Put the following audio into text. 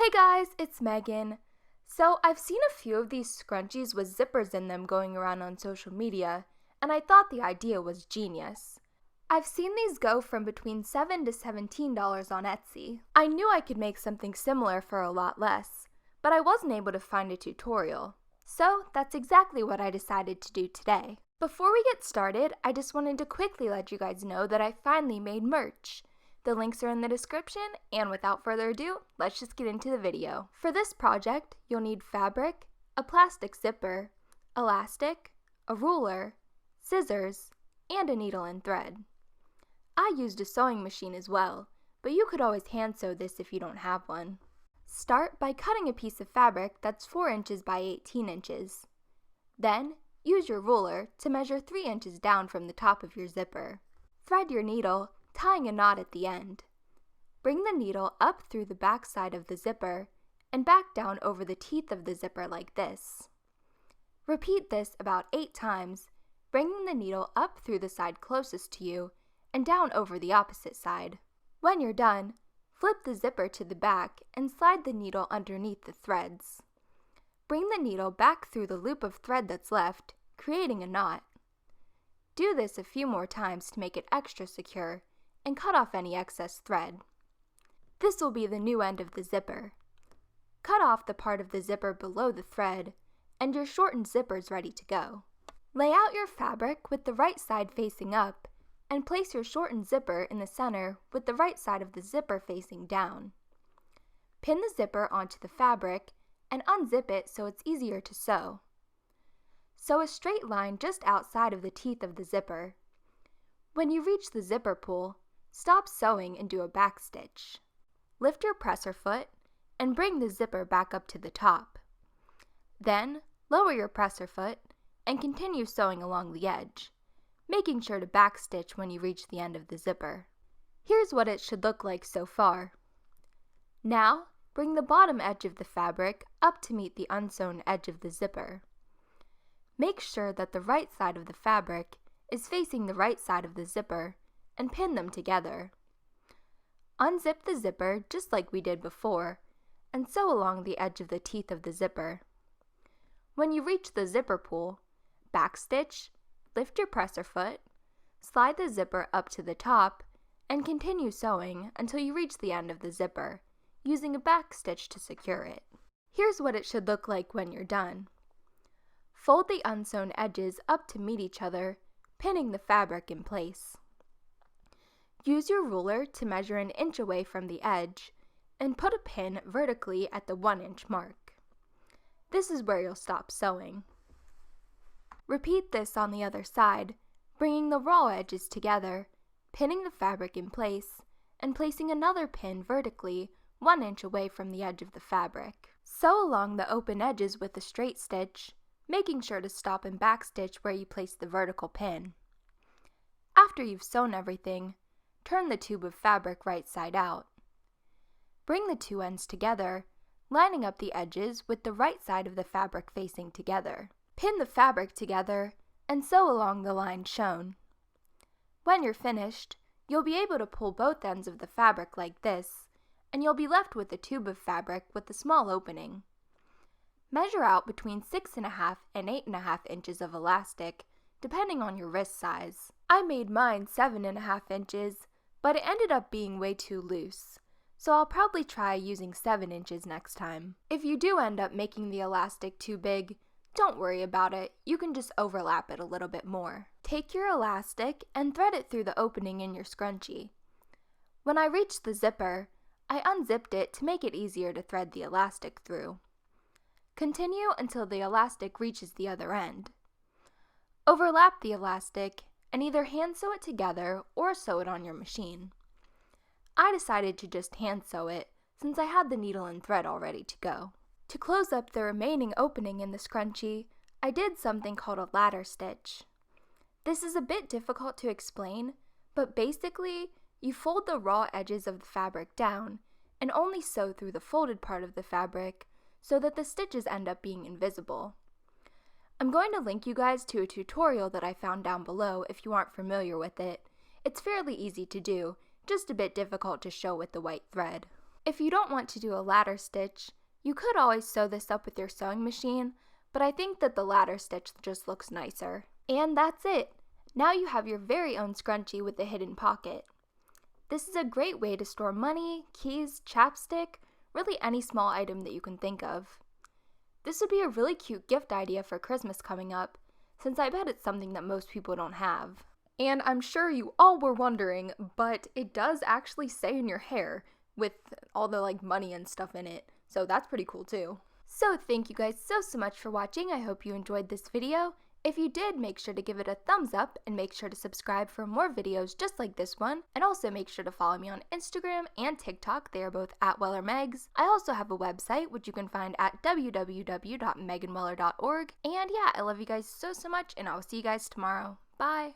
Hey guys, it's Megan. So I've seen a few of these scrunchies with zippers in them going around on social media, and I thought the idea was genius. I've seen these go from between $7 to $17 on Etsy. I knew I could make something similar for a lot less, but I wasn't able to find a tutorial. So that's exactly what I decided to do today. Before we get started, I just wanted to quickly let you guys know that I finally made merch. The links are in the description, and without further ado, let's just get into the video. For this project, you'll need fabric, a plastic zipper, elastic, a ruler, scissors, and a needle and thread. I used a sewing machine as well, but you could always hand sew this if you don't have one. Start by cutting a piece of fabric that's 4 inches by 18 inches. Then, use your ruler to measure 3 inches down from the top of your zipper. Thread your needle, tying a knot at the end. Bring the needle up through the back side of the zipper and back down over the teeth of the zipper like this. Repeat this about 8 times, bringing the needle up through the side closest to you and down over the opposite side. When you're done, flip the zipper to the back and slide the needle underneath the threads. Bring the needle back through the loop of thread that's left, creating a knot. Do this a few more times to make it extra secure and cut off any excess thread. This will be the new end of the zipper. Cut off the part of the zipper below the thread, and your shortened zipper is ready to go. Lay out your fabric with the right side facing up, and place your shortened zipper in the center with the right side of the zipper facing down. Pin the zipper onto the fabric and unzip it so it's easier to sew. Sew a straight line just outside of the teeth of the zipper. When you reach the zipper pull, stop sewing and do a back stitch. Lift your presser foot and bring the zipper back up to the top. Then, lower your presser foot and continue sewing along the edge, making sure to back stitch when you reach the end of the zipper. Here's what it should look like so far. Now, bring the bottom edge of the fabric up to meet the unsewn edge of the zipper. Make sure that the right side of the fabric is facing the right side of the zipper and pin them together. Unzip the zipper just like we did before and sew along the edge of the teeth of the zipper. When you reach the zipper pull, backstitch, lift your presser foot, slide the zipper up to the top, and continue sewing until you reach the end of the zipper, using a backstitch to secure it. Here's what it should look like when you're done. Fold the unsewn edges up to meet each other, pinning the fabric in place. Use your ruler to measure 1 inch away from the edge and put a pin vertically at the 1 inch mark. This is where you'll stop sewing. Repeat this on the other side, bringing the raw edges together, pinning the fabric in place, and placing another pin vertically 1 inch away from the edge of the fabric. Sew along the open edges with a straight stitch, making sure to stop and backstitch where you place the vertical pin. After you've sewn everything, turn the tube of fabric right side out. Bring the 2 ends together, lining up the edges with the right side of the fabric facing together. Pin the fabric together and sew along the line shown. When you're finished, you'll be able to pull both ends of the fabric like this, and you'll be left with a tube of fabric with a small opening. Measure out between 6.5 and 8.5 inches of elastic, depending on your wrist size. I made mine 7.5 inches, but it ended up being way too loose, so I'll probably try using 7 inches next time. If you do end up making the elastic too big, don't worry about it, you can just overlap it a little bit more. Take your elastic and thread it through the opening in your scrunchie. When I reached the zipper, I unzipped it to make it easier to thread the elastic through. Continue until the elastic reaches the other end. Overlap the elastic and either hand sew it together or sew it on your machine. I decided to just hand sew it since I had the needle and thread all ready to go. To close up the remaining opening in the scrunchie, I did something called a ladder stitch. This is a bit difficult to explain, but basically, you fold the raw edges of the fabric down and only sew through the folded part of the fabric so that the stitches end up being invisible. I'm going to link you guys to a tutorial that I found down below if you aren't familiar with it. It's fairly easy to do, just a bit difficult to show with the white thread. If you don't want to do a ladder stitch, you could always sew this up with your sewing machine, but I think that the ladder stitch just looks nicer. And that's it! Now you have your very own scrunchie with a hidden pocket. This is a great way to store money, keys, chapstick, really any small item that you can think of. This would be a really cute gift idea for Christmas coming up, since I bet it's something that most people don't have. And I'm sure you all were wondering, but it does actually say in your hair with all the money and stuff in it, so that's pretty cool too. So thank you guys so much for watching. I hope you enjoyed this video. If you did, make sure to give it a thumbs up and make sure to subscribe for more videos just like this one. And also make sure to follow me on Instagram and TikTok. They are both at WellerMegs. I also have a website which you can find at www.meganweller.org. And yeah, I love you guys so much and I'll see you guys tomorrow. Bye!